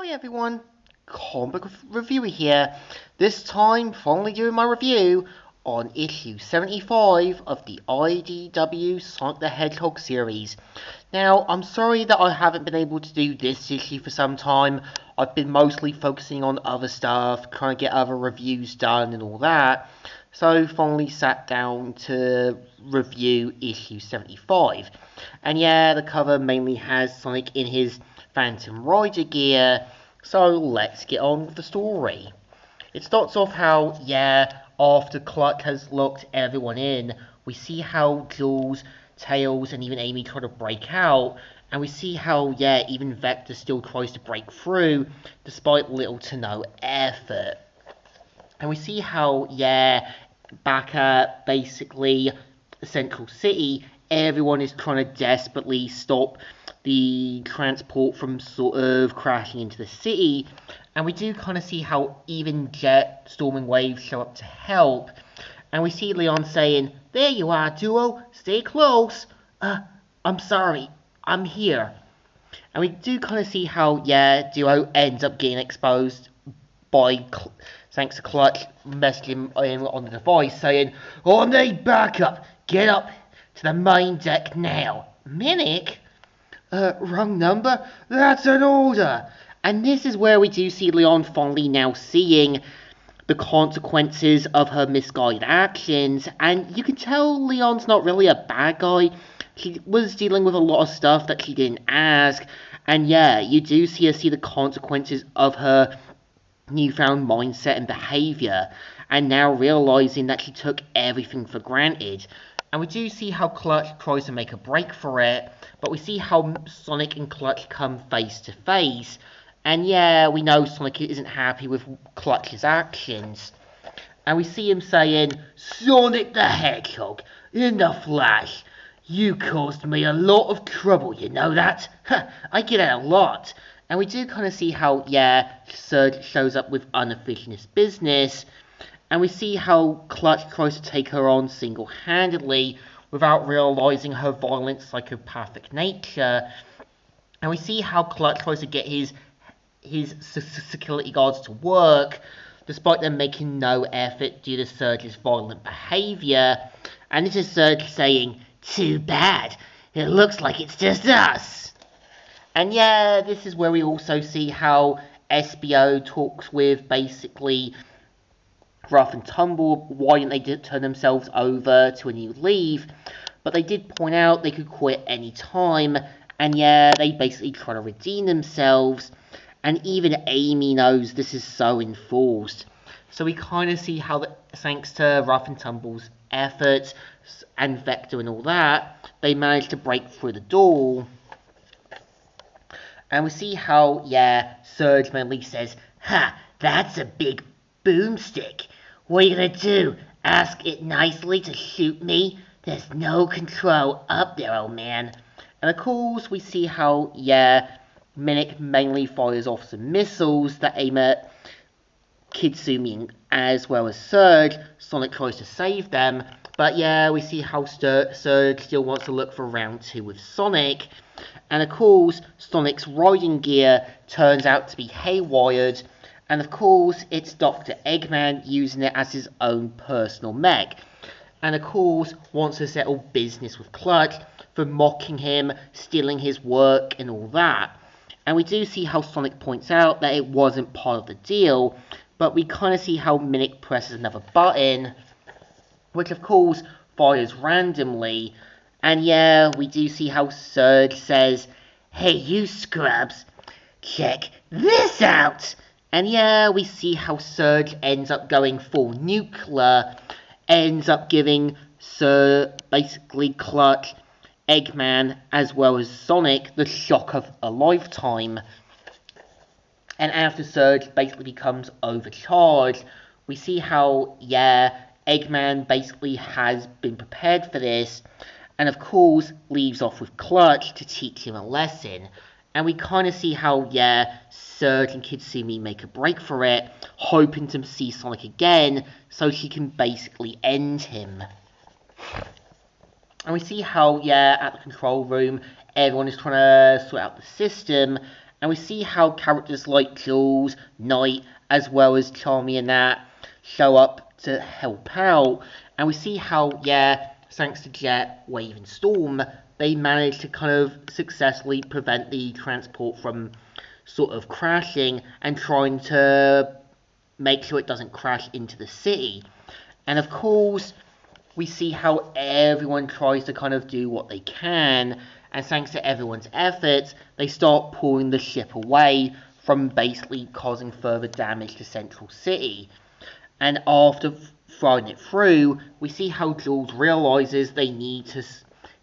Hi everyone, comic reviewer here. This time, finally doing my review on issue 75 of the IDW Sonic the Hedgehog series. Now, I'm sorry that I haven't been able to do this issue for some time. I've been mostly focusing on other stuff, trying to get other reviews done and all that. So, finally sat down to review issue 75. And yeah, the cover mainly has Sonic in his Phantom Rider gear, so let's get on with the story. It starts off how, after Clutch has locked everyone in, we see how Jules, Tails, and even Amy try to break out, and we see how, even Vector still tries to break through, despite little to no effort. And we see how, back at basically Central City, everyone is trying to desperately stop the transport from sort of crashing into the city. And we do kind of see how even Jet, Storm, and Wave show up to help. And we see Leon saying, "There you are, Duo, stay close. I'm sorry, I'm here." And we do kind of see how, Duo ends up getting exposed by thanks to Clutch messaging him on the device saying, "I need backup. Get up to the main deck now." Minnick? Wrong number? That's an order. And this is where we do see Leon finally now seeing the consequences of her misguided actions. And you can tell Leon's not really a bad guy. She was dealing with a lot of stuff that she didn't ask. And you do see her see the consequences of her newfound mindset and behaviour, and now realising that she took everything for granted. And we do see how Clutch tries to make a break for it, but we see how Sonic and Clutch come face to face, and we know Sonic isn't happy with Clutch's actions. And we see him saying, "Sonic the Hedgehog, in the flash, you caused me a lot of trouble, you know that? I get it a lot." And we do kind of see how, Surge shows up with unfinished business. And we see how Clutch tries to take her on single-handedly without realising her violent psychopathic nature. And we see how Clutch tries to get his security guards to work, despite them making no effort due to Surge's violent behaviour. And this is Surge saying, "Too bad. It looks like it's just us." And this is where we also see how SBO talks with basically Rough and Tumble. Why didn't they turn themselves over to a new leave? But they did point out they could quit any time. And they basically try to redeem themselves. And even Amy knows this is so enforced. So we kind of see how, thanks to Rough and Tumble's efforts and Vector and all that, they managed to break through the door. And we see how, Surge mainly says, "Ha, that's a big boomstick. What are you gonna do? Ask it nicely to shoot me? There's no control up there, old man." And of course, we see how, Minnick mainly fires off some missiles that aim at Kitsumi as well as Surge. Sonic tries to save them, but we see how Surge still wants to look for round 2 with Sonic. And of course, Sonic's riding gear turns out to be haywired, and of course, it's Dr. Eggman using it as his own personal mech. And of course, wants to settle business with Clutch for mocking him, stealing his work, and all that. And we do see how Sonic points out that it wasn't part of the deal, but we kind of see how Minnick presses another button, which of course fires randomly. And we do see how Surge says, "Hey you scrubs, check this out!" And we see how Surge ends up going full nuclear, ends up giving basically Clutch, Eggman, as well as Sonic the shock of a lifetime. And after Surge basically becomes overcharged, we see how, Eggman basically has been prepared for this, and of course leaves off with Clutch to teach him a lesson. And we kind of see how, Surge and Kitsumi make a break for it, hoping to see Sonic again so she can basically end him. And we see how, at the control room, everyone is trying to sort out the system, And we see how characters like Jules, Knight, as well as Charmy and that show up to help out. And we see how, yeah, thanks to Jet, Wave, and Storm, they managed to kind of successfully prevent the transport from sort of crashing and trying to make sure it doesn't crash into the city. And of course, we see how everyone tries to kind of do what they can, and thanks to everyone's efforts, they start pulling the ship away from basically causing further damage to Central City. And after throwing it through, we see how Jules realizes they need to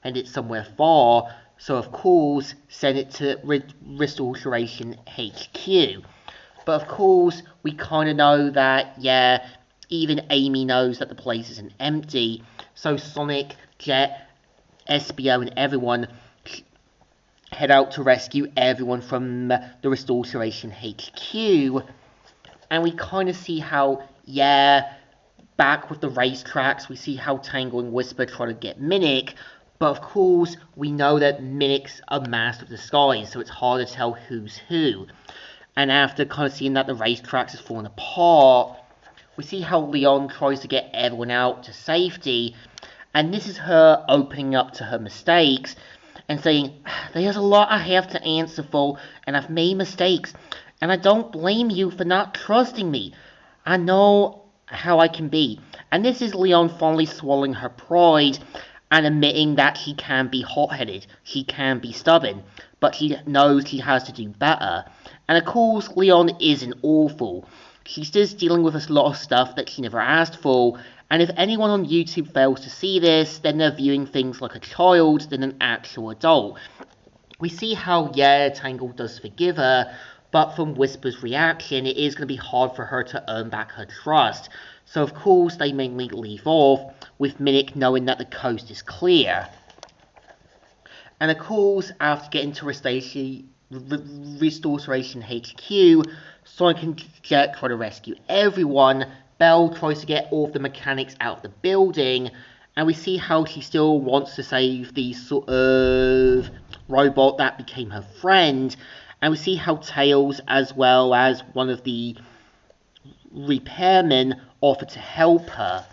send it somewhere far, so of course, send it to Restoration HQ. But of course, we kind of know that, yeah, even Amy knows that the place isn't empty. So Sonic, Jet, SBO, and everyone head out to rescue everyone from the Restoration HQ. And we kind of see how, yeah, back with the racetracks, we see how Tangle and Whisper try to get Minnick. But of course, we know that Minnick's a master of disguise, so it's hard to tell who's who. And after kind of seeing that the racetracks is falling apart, we see how Leon tries to get everyone out to safety. And this is her opening up to her mistakes and saying, there's a lot I have to answer for, and I've made mistakes. And I don't blame you for not trusting me. I know how I can be. And this is Leon finally swallowing her pride and admitting that she can be hot-headed, she can be stubborn, but she knows she has to do better. And of course, Leon isn't awful. She's just dealing with a lot of stuff that she never asked for, and if anyone on YouTube fails to see this, then they're viewing things like a child than an actual adult. We see how, yeah, Tangle does forgive her, but from Whisper's reaction, it is going to be hard for her to earn back her trust. So of course, they mainly leave off, with Minnick knowing that the coast is clear. And of course, after getting to Restoration HQ, Sonic and Jet try to rescue everyone. Belle tries to get all of the mechanics out of the building, and we see how she still wants to save the sort of robot that became her friend. And we see how Tails, as well as one of the repairmen, offer to help her.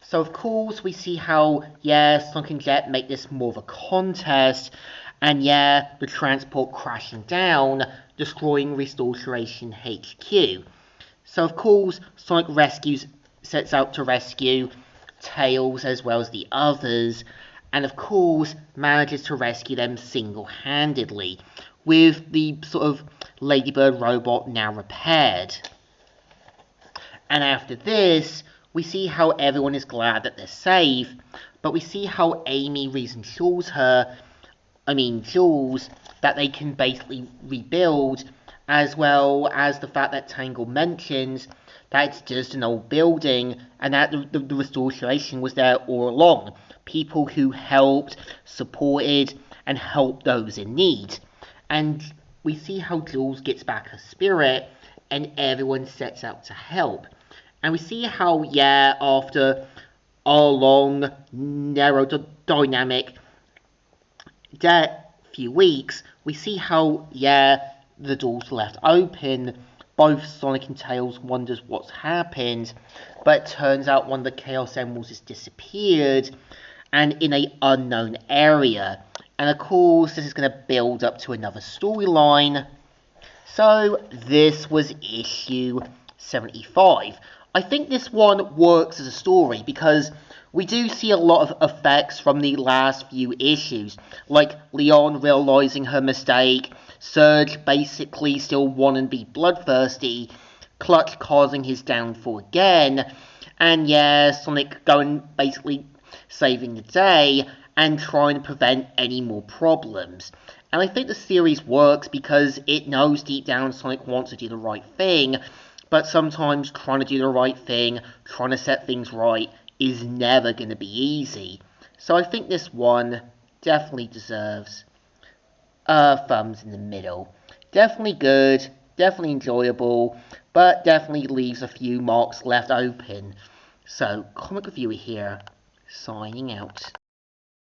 So of course we see how, yeah, Sonic and Jet make this more of a contest, and yeah, the transport crashing down, destroying Restoration HQ. So of course, Sonic sets out to rescue Tails as well as the others, and of course manages to rescue them single-handedly, with the sort of Ladybird robot now repaired. And after this, we see how everyone is glad that they're safe, but we see how Amy reassures Jules, that they can basically rebuild, as well as the fact that Tangle mentions that it's just an old building, and that the restoration was there all along. People who helped, supported, and helped those in need. And we see how Jules gets back her spirit, and everyone sets out to help. And we see how, yeah, after a long, narrow dynamic few weeks, we see how, yeah, the door's left open. Both Sonic and Tails wonders what's happened, but it turns out one of the Chaos Emeralds has disappeared, and in an unknown area. And of course, this is going to build up to another storyline. So, this was issue 75. I think this one works as a story because we do see a lot of effects from the last few issues, like Leon realizing her mistake, Surge basically still wanting to be bloodthirsty, Clutch causing his downfall again, and yeah, Sonic going basically saving the day and trying to prevent any more problems. And I think the series works because it knows deep down Sonic wants to do the right thing, but sometimes trying to do the right thing, trying to set things right, is never going to be easy. So I think this one definitely deserves thumbs in the middle. Definitely good, definitely enjoyable, but definitely leaves a few marks left open. So, Comic Reviewer here, signing out.